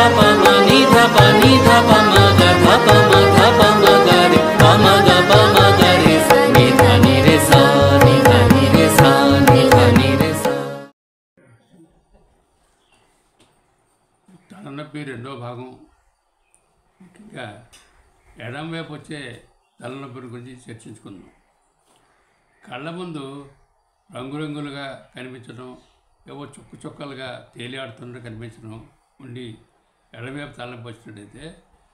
ధప మని ధప ని ధప మగ ధప మ ధప మగ రి పమగ పమగ రి స ని ధ ని రి స ని ధ ని రి స ని ధ ని రి స. తలనొప్పి రెండో భాగం. ముఖ్యంగా ఎడమ వైపు వచ్చే తలనొప్పి గురించి చర్చించుకుందాం. కళ్ళ ముందు రంగురంగులుగా కనిపించడం, ఏవో చుక్క చుక్కలుగా తేలియాడుతుండగా కనిపించడం ఉండి ఎడమవైపు తలనొప్పి వచ్చినట్టయితే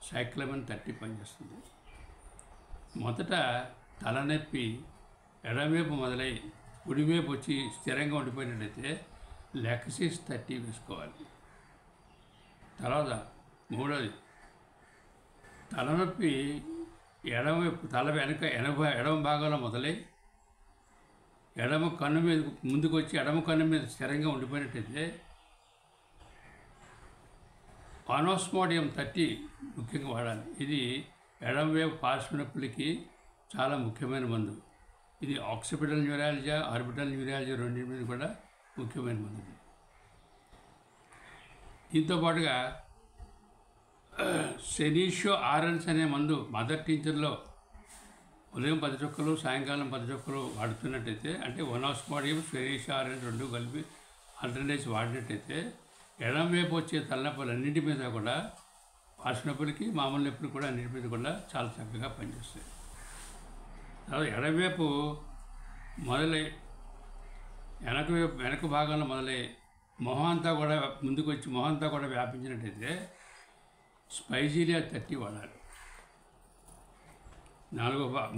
సైక్లమిన్ 30 పనిచేస్తుంది. మొదట తలనొప్పి ఎడమవైపు మొదలై కుడివైపు వచ్చి స్థిరంగా ఉండిపోయినట్టయితే లెక్సిస్ 30 వేసుకోవాలి. తర్వాత మూడోది, తలనొప్పి ఎడమవైపు తల వెనక ఎడమ భాగంలో మొదలై ఎడమ కన్ను మీద ముందుకు వచ్చి ఎడమ కన్ను మీద స్థిరంగా ఉండిపోయినట్టయితే ఆనోస్మోడియం 30 ముఖ్యంగా వాడాలి. ఇది ఎడమవైపు పార్శ్వ నొప్పులకి చాలా ముఖ్యమైన మందు. ఇది ఆక్సిపిటల్ న్యూరాలజీ, ఆర్బిటల్ న్యూరాలజీ రెండింటి మీద కూడా ముఖ్యమైన మందు. దీంతో పాటుగా సెనీషియో ఆరెన్స్ అనే మందు మదర్ టీచర్లో ఉదయం 10 చుక్కలు సాయంకాలం 10 చుక్కలు వాడుతున్నట్టయితే, అంటే ఒనాస్మోడియం సెనీషియో ఆరెన్స్ రెండు కలిపి ఆల్టర్నేట్స్ వాడినట్టయితే ఎడమవైపు వచ్చే తలనొప్పులు అన్నింటి మీద కూడా, పార్శ్వ నొప్పులకి మామూలు నొప్పులు కూడా అన్నింటి మీద కూడా చాలా చక్కగా పనిచేస్తాయి. తర్వాత ఎడమవైపు మొదలై వెనక భాగంలో మొదలై మొహం అంతా కూడా ముందుకు వచ్చి మొహం అంతా కూడా వ్యాపించినట్టయితే స్పైజీలియా 30 వాడాలి.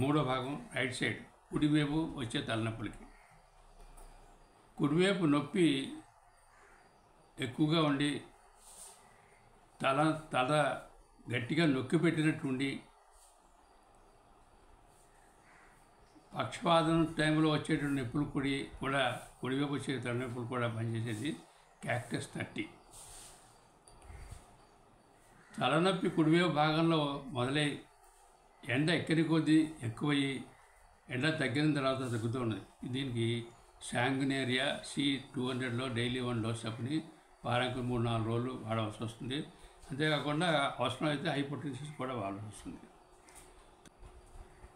మూడో భాగం రైట్ సైడ్ కుడివైపు వచ్చే తలనొప్పులకి. కుడివైపు నొప్పి ఎక్కువగా ఉండి తల గట్టిగా నొక్కి పెట్టినట్టు ఉండి పక్షవాదం టైంలో వచ్చేటువంటి నొప్పులు కుడివైపు వచ్చే తలనొప్పులు కూడా పనిచేసేది క్యాక్టస్ 30. తలనొప్పి కుడివైపు భాగంలో మొదలై ఎండ ఎక్కడి కొద్దీ ఎక్కువయ్యి ఎండ తగ్గిన తర్వాత తగ్గుతూ ఉన్నది. దీనికి శాంగునేరియా C200లో డైలీ 1 డోస్ చొప్పుని వారానికి 3-4 రోజులు వాడవలసి వస్తుంది. అంతేకాకుండా అవసరమైతే హైపోటెన్సిస్ కూడా వాడాల్సి వస్తుంది.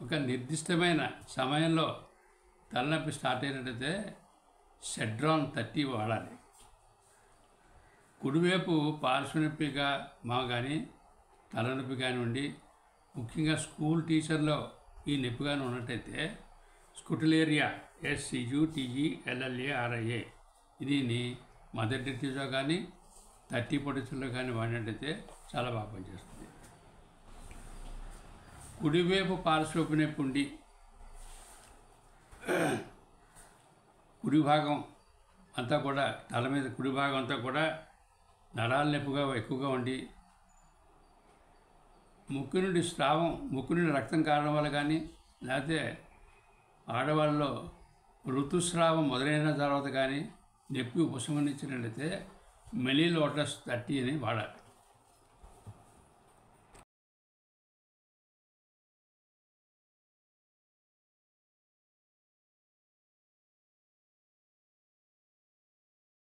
ఒక నిర్దిష్టమైన సమయంలో తలనొప్పి స్టార్ట్ అయినట్టయితే సెడ్రాన్ 30 వాడాలి. కుడివైపు పార్శ్వ నొప్పిగా కానీ తలనొప్పి కానీ ఉండి, ముఖ్యంగా స్కూల్ టీచర్లో ఈ నొప్పి కానీ ఉన్నట్టయితే స్కుటిలేరియా SCUTELLARIA దీన్ని మదర్ టెరిటరీలో కానీ 30 పొడిచుల్లో కానీ వాడినట్టయితే చాలా బాగా పనిచేస్తుంది. కుడివైపు పార్శ్వపు నొప్పి ఉండి కుడి భాగం అంతా కూడా తల మీద కుడి భాగం అంతా కూడా నరాల నొప్పిగా ఎక్కువగా ఉండి ముక్కు నుండి రక్తం కారడం వల్ల కానీ, లేకపోతే ఆడవాళ్ళలో ఋతుస్రావం మొదలైన తర్వాత కానీ నొప్పి ఉపశమనించినట్లయితే మెలీలోటస్ 30 అని వాడాలి.